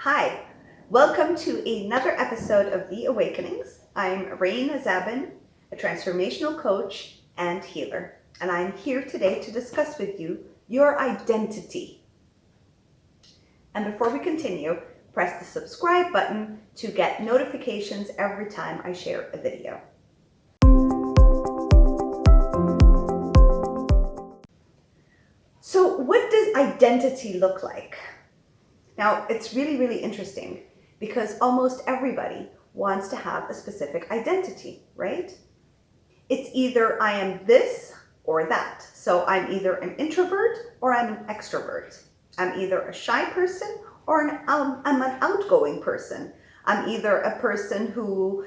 Hi, welcome to another episode of The Awakenings. I'm Zaben, a transformational coach and healer, and I'm here today to discuss with you your identity. And before we continue, press the subscribe button to get notifications every time I share a video. So what does identity look like? Now, it's really interesting because almost everybody wants to have a specific identity, right? It's either I am this or that. So I'm either an introvert or I'm an extrovert. I'm either a shy person or I'm an outgoing person. I'm either a person who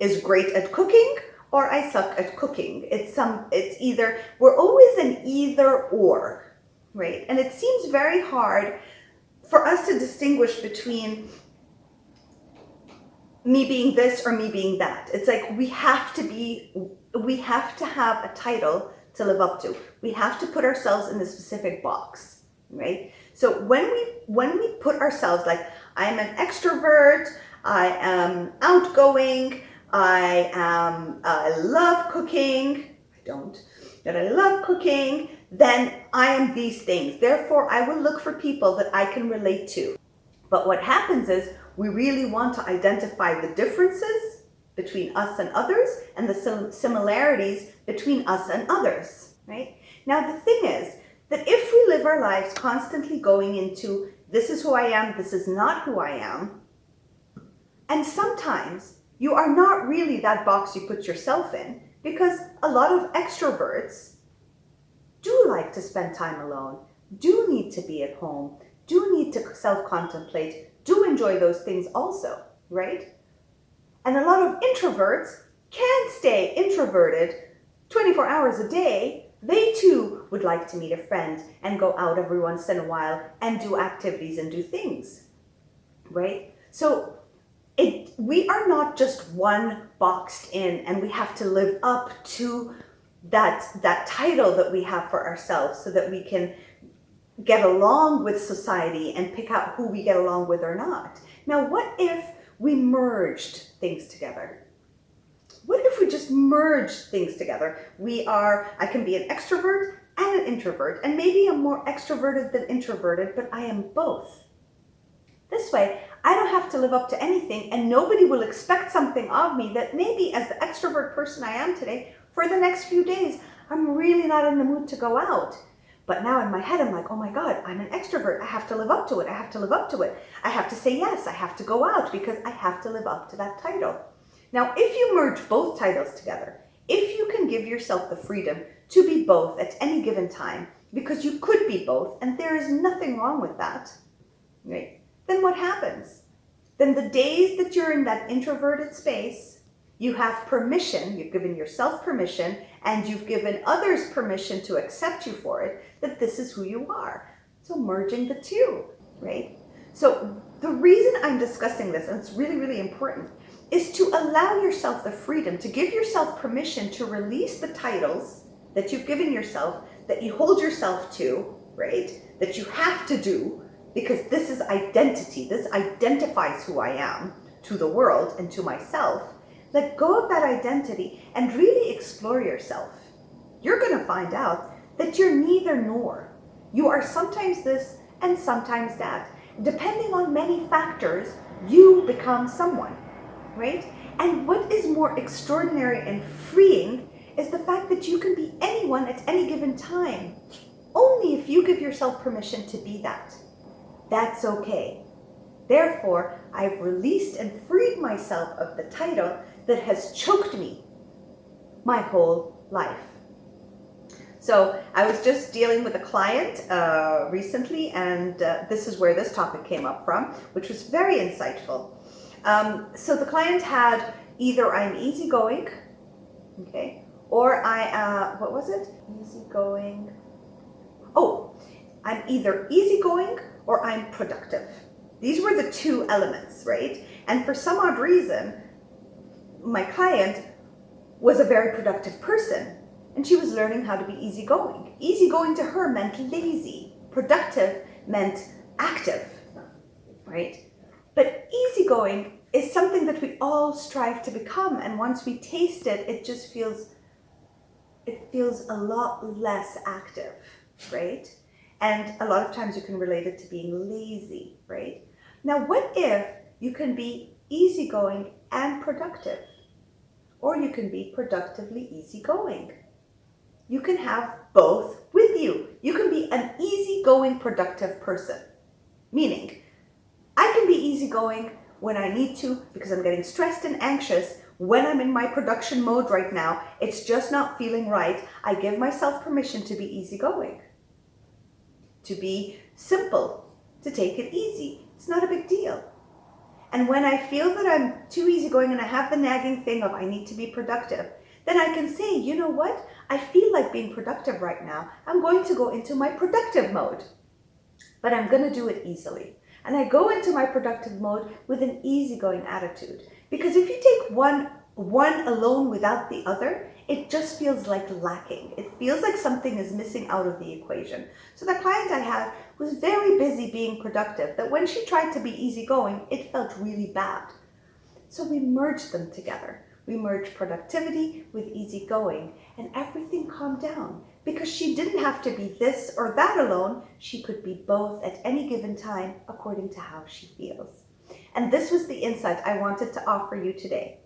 is great at cooking or I suck at cooking. It's either, we're always an either or, right? And it seems very hard for us to distinguish between me being this or me being that. It's like we have to have a title to live up to. We have to put ourselves in a specific box, right? So when we put ourselves like, I'm an extrovert, I am outgoing, I love cooking, I don't, but I love cooking, then I am these things. Therefore, I will look for people that I can relate to. But what happens is we really want to identify the differences between us and others and the similarities between us and others, right? Now, the thing is that if we live our lives constantly going into, this is who I am, this is not who I am, and sometimes you are not really that box you put yourself in, because a lot of extroverts do like to spend time alone, do need to be at home, do need to self-contemplate, do enjoy those things also, right? And a lot of introverts can stay introverted 24 hours a day. They too would like to meet a friend and go out every once in a while and do activities and do things, right? So we are not just one boxed in and we have to live up to that title that we have for ourselves so that we can get along with society and pick out who we get along with or not. Now, what if we merged things together? What if we just merged things together? I can be an extrovert and an introvert, and maybe I'm more extroverted than introverted, but I am both. This way, I don't have to live up to anything and nobody will expect something of me that maybe as the extrovert person I am today, for the next few days, I'm really not in the mood to go out. But now in my head, I'm like, oh my God, I'm an extrovert. I have to live up to it. I have to live up to it. I have to say yes. I have to go out because I have to live up to that title. Now, if you merge both titles together, if you can give yourself the freedom to be both at any given time, because you could be both, and there is nothing wrong with that, right? Then what happens? Then the days that you're in that introverted space, you have permission, you've given yourself permission, and you've given others permission to accept you for it, that this is who you are. So merging the two, right? So the reason I'm discussing this, and it's really important, is to allow yourself the freedom, to give yourself permission to release the titles that you've given yourself, that you hold yourself to, right? That you have to do, because this is identity. This identifies who I am to the world and to myself. Let go of that identity and really explore yourself. You're going to find out that you're neither nor. You are sometimes this and sometimes that. Depending on many factors, you become someone, right? And what is more extraordinary and freeing is the fact that you can be anyone at any given time, only if you give yourself permission to be that. That's okay. Therefore, I've released and freed myself of the title that has choked me my whole life. So I was just dealing with a client recently, and this is where this topic came up from, which was very insightful. So the client had either I'm easygoing, okay, or what was it? Easygoing. Oh, I'm either easygoing or I'm productive. These were the two elements, right? And for some odd reason, my client was a very productive person and she was learning how to be easygoing. Easygoing to her meant lazy. Productive meant active. right? But easygoing is something that we all strive to become, and once we taste it, it just feels a lot less active, right? And a lot of times you can relate it to being lazy, right? Now, what if you can be easygoing and productive? Or you can be productively easygoing. You can have both with you. You can be an easygoing, productive person. Meaning, I can be easygoing when I need to because I'm getting stressed and anxious. When I'm in my production mode right now, it's just not feeling right. I give myself permission to be easygoing, to be simple, to take it easy. It's not a big deal. And when I feel that I'm too easygoing and I have the nagging thing of I need to be productive, then I can say, you know what? I feel like being productive right now. I'm going to go into my productive mode, but I'm going to do it easily. And I go into my productive mode with an easygoing attitude. Because if you take one alone without the other, it just feels like lacking. It feels like something is missing out of the equation. So the client I had was very busy being productive, that when she tried to be easygoing, it felt really bad. So we merged them together. We merged productivity with easygoing, and everything calmed down because she didn't have to be this or that alone. She could be both at any given time according to how she feels. And this was the insight I wanted to offer you today.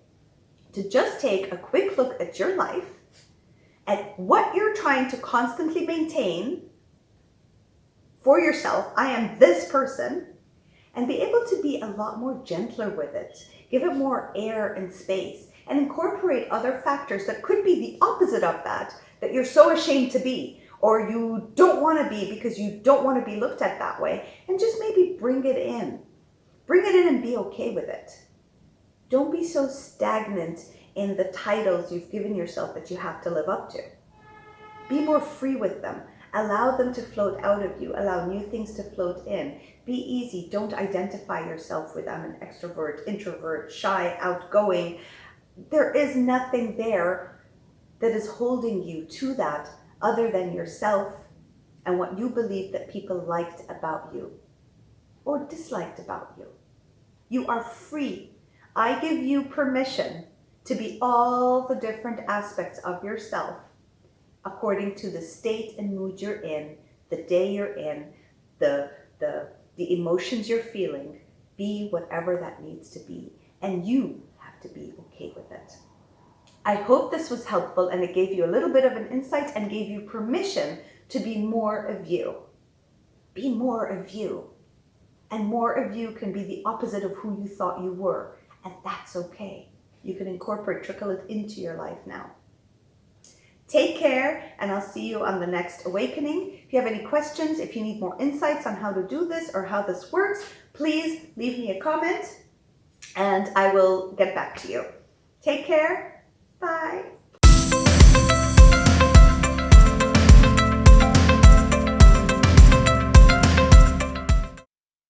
To just take a quick look at your life, at what you're trying to constantly maintain for yourself. I am this person, and be able to be a lot more gentler with it. Give it more air and space, and incorporate other factors that could be the opposite of that you're so ashamed to be, or you don't want to be because you don't want to be looked at that way, and just maybe bring it in. Bring it in and be okay with it. Don't be so stagnant in the titles you've given yourself that you have to live up to. Be more free with them. Allow them to float out of you. Allow new things to float in. Be easy. Don't identify yourself with I'm an extrovert, introvert, shy, outgoing. There is nothing there that is holding you to that other than yourself and what you believe that people liked about you or disliked about you. You are free. I give you permission to be all the different aspects of yourself according to the state and mood you're in, the day you're in, the emotions you're feeling. Be whatever that needs to be, and you have to be okay with it. I hope this was helpful and it gave you a little bit of an insight and gave you permission to be more of you. Be more of you. And more of you can be the opposite of who you thought you were, and that's okay. You can trickle it into your life now. Take care, and I'll see you on the next awakening. If you have any questions, if you need more insights on how to do this or how this works, please leave me a comment and I will get back to you. Take care. Bye.